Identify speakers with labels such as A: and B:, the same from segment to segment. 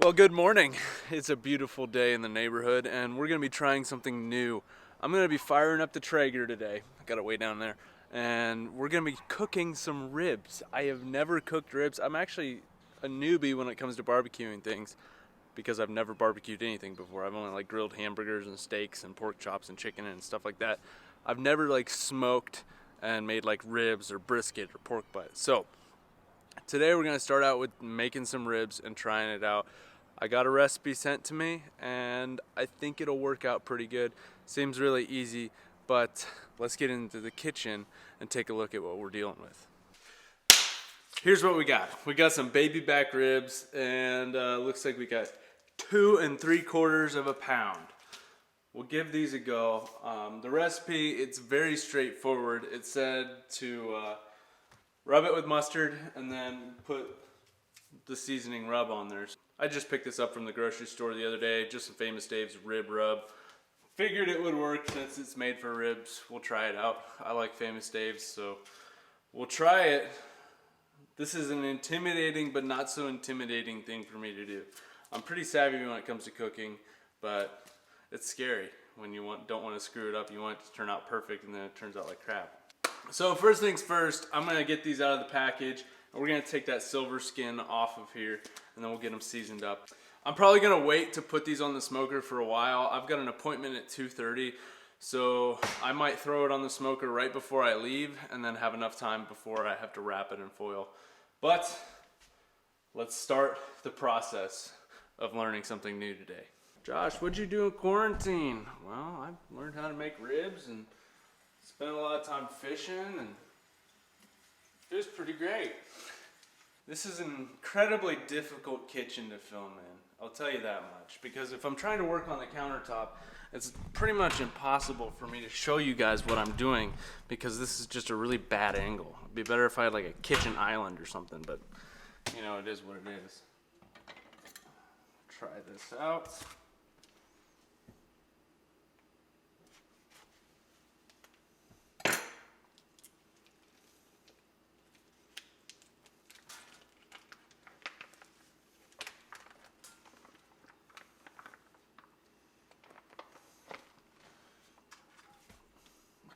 A: Well, good morning. It's a beautiful day in the neighborhood and we're going to be trying something new. I'm going to be firing up the Traeger today. I got it way down there. And we're going to be cooking some ribs. I have never cooked ribs. I'm actually a newbie when it comes to barbecuing things because I've never barbecued anything before. I've only like grilled hamburgers and steaks and pork chops and chicken and stuff like that. I've never like smoked and made like ribs or brisket or pork butt. So today we're going to start out with making some ribs and trying it out. I got a recipe sent to me and I think it'll work out pretty good. Seems really easy, but let's get into the kitchen and take a look at what we're dealing with. Here's what we got. We got some baby back ribs and looks like we got 2 3/4 pounds. We'll give these a go. The recipe, it's very straightforward. It said to rub it with mustard and then put the seasoning rub on there. I just picked this up from the grocery store the other day, just some Famous Dave's rib rub. Figured it would work since it's made for ribs. We'll try it out. I like Famous Dave's, so we'll try it. This is an intimidating but not so intimidating thing for me to do. I'm pretty savvy when it comes to cooking, but it's scary when you don't want to screw it up. You want it to turn out perfect and then it turns out like crap. So first things first, I'm going to get these out of the package. We're going to take that silver skin off of here and then we'll get them seasoned up. I'm probably going to wait to put these on the smoker for a while. I've got an appointment at 2:30, so I might throw it on the smoker right before I leave and then have enough time before I have to wrap it in foil. But let's start the process of learning something new today. Josh, what'd you do in quarantine? Well, I learned how to make ribs and spent a lot of time fishing and it was pretty great. This is an incredibly difficult kitchen to film in. I'll tell you that much. Because if I'm trying to work on the countertop, it's pretty much impossible for me to show you guys what I'm doing because this is just a really bad angle. It'd be better if I had like a kitchen island or something, but you know, it is what it is. Try this out.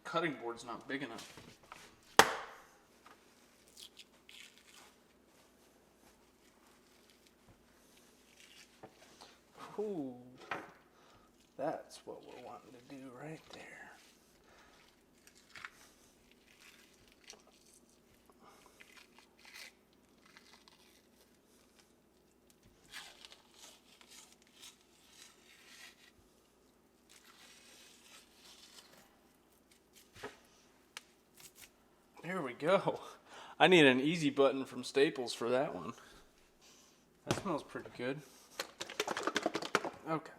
A: Cutting board's not big enough. Ooh, that's what we're wanting to do right there. There we go. I need an easy button from Staples for that one. That smells pretty good. Okay.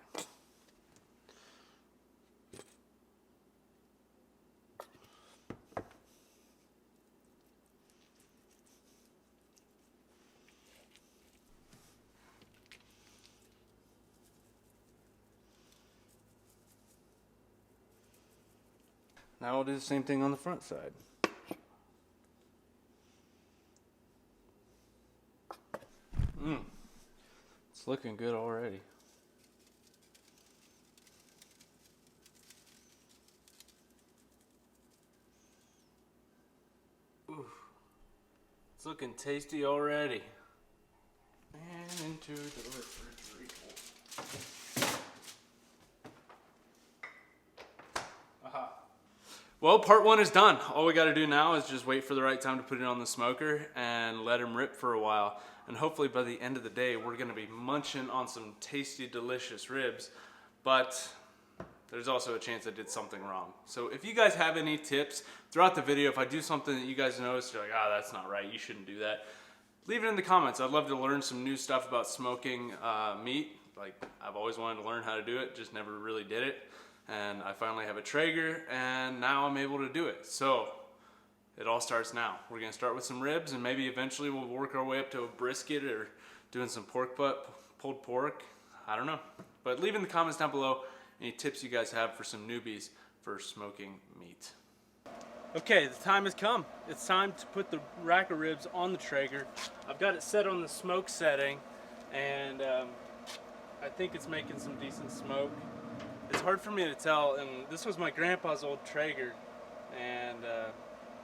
A: Now we'll do the same thing on the front side. It's looking good already. Ooh, it's looking tasty already. And into the refrigerator. Aha. Well, part 1 is done. All we got to do now is just wait for the right time to put it on the smoker and let them rip for a while. And hopefully by the end of the day, we're going to be munching on some tasty, delicious ribs. But there's also a chance I did something wrong. So if you guys have any tips throughout the video, if I do something that you guys notice, you're like, ah, that's not right, you shouldn't do that, leave it in the comments. I'd love to learn some new stuff about smoking meat. Like, I've always wanted to learn how to do it, just never really did it. And I finally have a Traeger, and now I'm able to do it. So it all starts now. We're gonna start with some ribs, and maybe eventually we'll work our way up to a brisket or doing some pork butt, pulled pork. I don't know. But leave in the comments down below any tips you guys have for some newbies for smoking meat. Okay, the time has come. It's time to put the rack of ribs on the Traeger. I've got it set on the smoke setting, and I think it's making some decent smoke. It's hard for me to tell, and this was my grandpa's old Traeger, and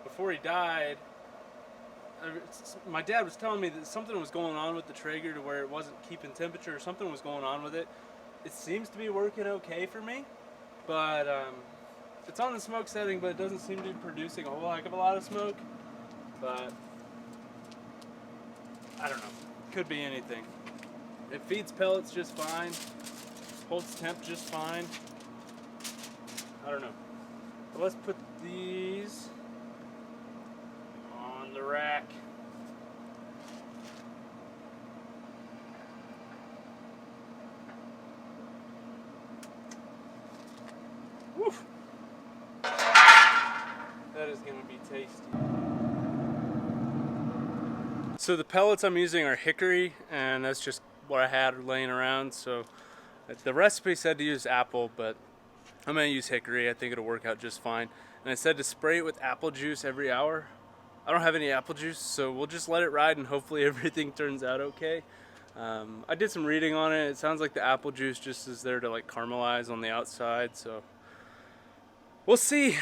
A: before he died, my dad was telling me that something was going on with the Traeger to where it wasn't keeping temperature, or something was going on with it. It seems to be working okay for me, but it's on the smoke setting, but it doesn't seem to be producing a whole heck of a lot of smoke. But I don't know, could be anything. It feeds pellets just fine, holds temp just fine. I don't know. But let's put these on the rack. Woof. That is going to be tasty. So the pellets I'm using are hickory, and that's just what I had laying around. So the recipe said to use apple, but I'm going to use hickory. I think it'll work out just fine. And it said to spray it with apple juice every hour. I don't have any apple juice, so we'll just let it ride and hopefully everything turns out okay. I did some reading on it. It sounds like the apple juice just is there to like caramelize on the outside, so we'll see.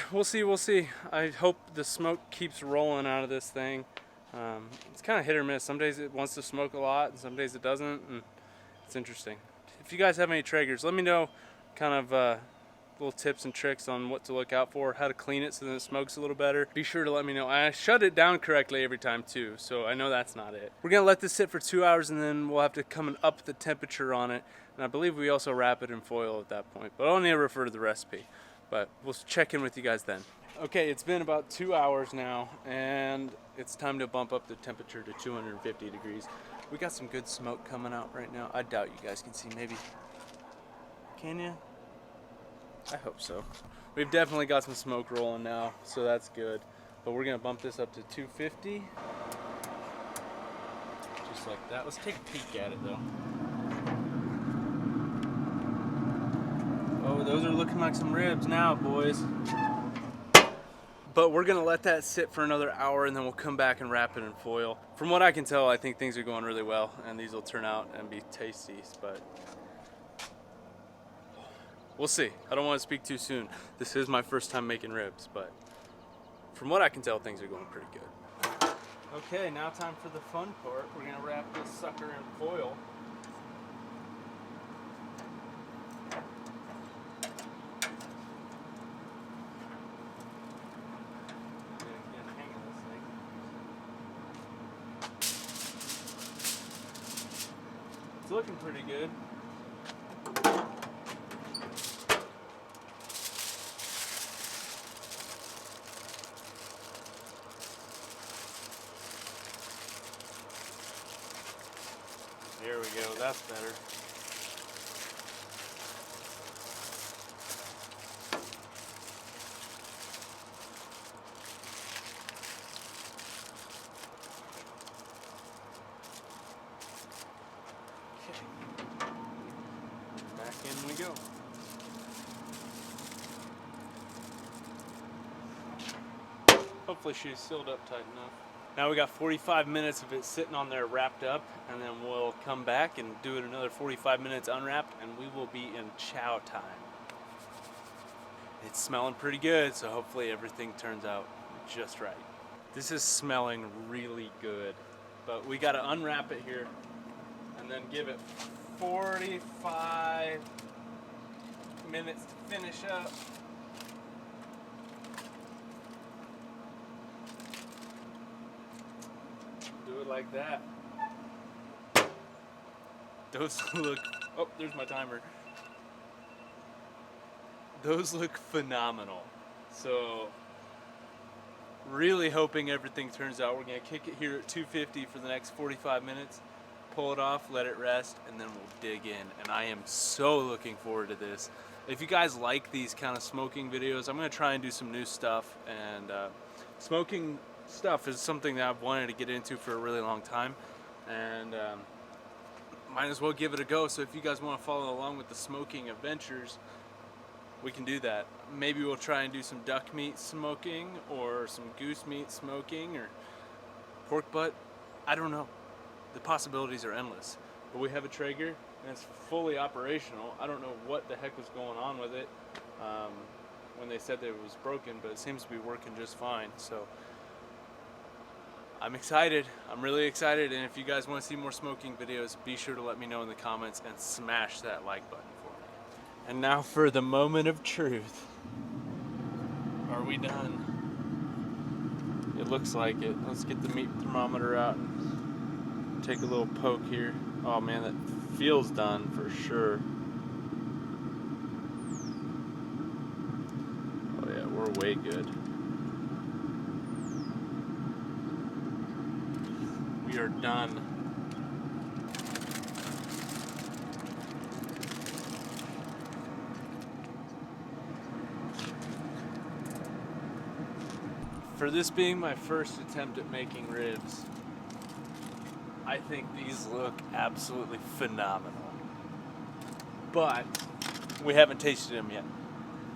A: I hope the smoke keeps rolling out of this thing. It's kind of hit or miss. Some days it wants to smoke a lot, and some days it doesn't, and it's interesting. If you guys have any Traegers, let me know kind of little tips and tricks on what to look out for, how to clean it so that it smokes a little better. Be sure to let me know. I shut it down correctly every time too, so I know that's not it. We're gonna let this sit for 2 hours, and then we'll have to come and up the temperature on it, and I believe we also wrap it in foil at that point, but I'll only refer to the recipe. But we'll check in with you guys then. Okay, it's been about 2 hours now, and it's time to bump up the temperature to 250 degrees. We got some good smoke coming out right now. I doubt you guys can see, maybe. Can you? I hope so. We've definitely got some smoke rolling now, so that's good. But we're gonna bump this up to 250. Just like that. Let's take a peek at it though. Oh, those are looking like some ribs now, boys. But we're gonna let that sit for another hour, and then we'll come back and wrap it in foil. From what I can tell, I think things are going really well, and these will turn out and be tasty, but we'll see. I don't want to speak too soon. This is my first time making ribs, but from what I can tell, things are going pretty good. Okay, now time for the fun part. We're gonna wrap this sucker in foil. It's looking pretty good. There we go, that's better. Back in we go. Hopefully she's sealed up tight enough. Now we got 45 minutes of it sitting on there wrapped up, and then we'll come back and do it another 45 minutes unwrapped, and we will be in chow time. It's smelling pretty good, so hopefully everything turns out just right. This is smelling really good, but we gotta unwrap it here and then give it 45 minutes to finish up. Do it like that. Those look, oh, there's my timer. Those look phenomenal. So, really hoping everything turns out. We're gonna kick it here at 250 for the next 45 minutes, pull it off, let it rest, and then we'll dig in. And I am so looking forward to this. If you guys like these kind of smoking videos, I'm gonna try and do some new stuff. And smoking stuff is something that I've wanted to get into for a really long time, and might as well give it a go. So if you guys want to follow along with the smoking adventures, we can do that. Maybe we'll try and do some duck meat smoking, or some goose meat smoking, or pork butt. I don't know. The possibilities are endless. But we have a Traeger, and it's fully operational. I don't know what the heck was going on with it when they said that it was broken, but it seems to be working just fine. So I'm excited. I'm really excited, and if you guys want to see more smoking videos, be sure to let me know in the comments and smash that like button for me. And now for the moment of truth. Are we done? It looks like it. Let's get the meat thermometer out and take a little poke here. Oh man, that feels done for sure. Oh yeah, we're way good. We are done. For this being my first attempt at making ribs, I think these look absolutely phenomenal. But we haven't tasted them yet,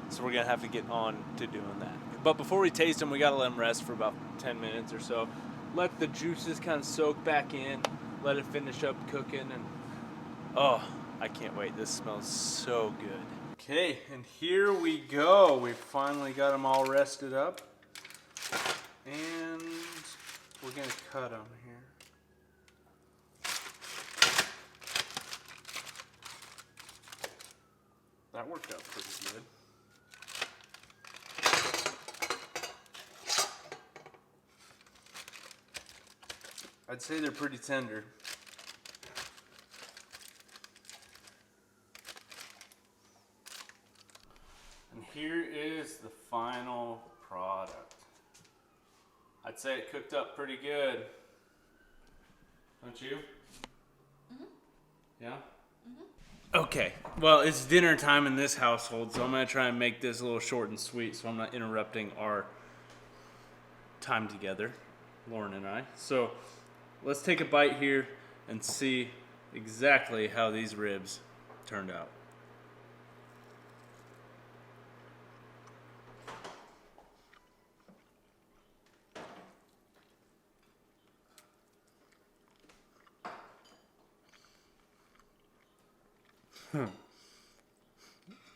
A: so we're gonna have to get on to doing that. But before we taste them, we gotta let them rest for about 10 minutes or so. Let the juices kind of soak back in, let it finish up cooking, and oh, I can't wait. This smells so good. Okay, and here we go. We finally got them all rested up. And we're gonna cut them here. That worked out pretty good. I'd say they're pretty tender. And here is the final product. I'd say it cooked up pretty good. Don't you? Mm-hmm. Yeah? Mm-hmm. Okay, well, it's dinner time in this household, so I'm going to try and make this a little short and sweet so I'm not interrupting our time together, Lauren and I. So let's take a bite here and see exactly how these ribs turned out.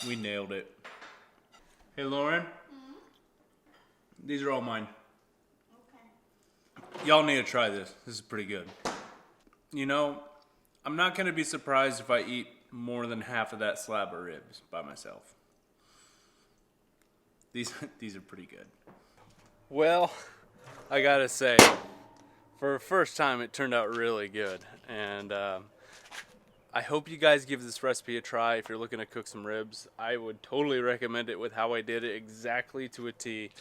A: We nailed it. Hey Lauren, these are all mine. Okay. Y'all need to try this. This is pretty good. You know, I'm not going to be surprised if I eat more than half of that slab of ribs by myself. These are pretty good. Well, I gotta say, for a first time it turned out really good, and I hope you guys give this recipe a try if you're looking to cook some ribs. I would totally recommend it with how I did it exactly to a T.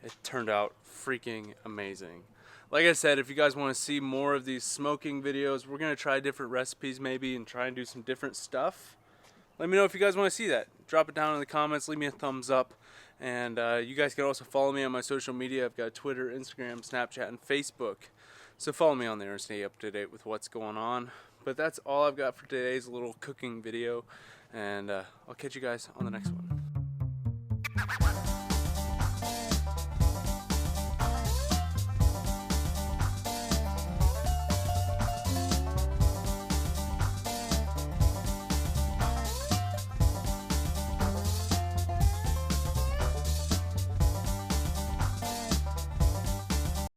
A: It turned out freaking amazing. Like I said, if you guys want to see more of these smoking videos, we're going to try different recipes maybe and try and do some different stuff. Let me know if you guys want to see that. Drop it down in the comments, leave me a thumbs up. And you guys can also follow me on my social media. I've got Twitter, Instagram, Snapchat, and Facebook. So follow me on there and stay up to date with what's going on. But that's all I've got for today's little cooking video, and I'll catch you guys on the next one.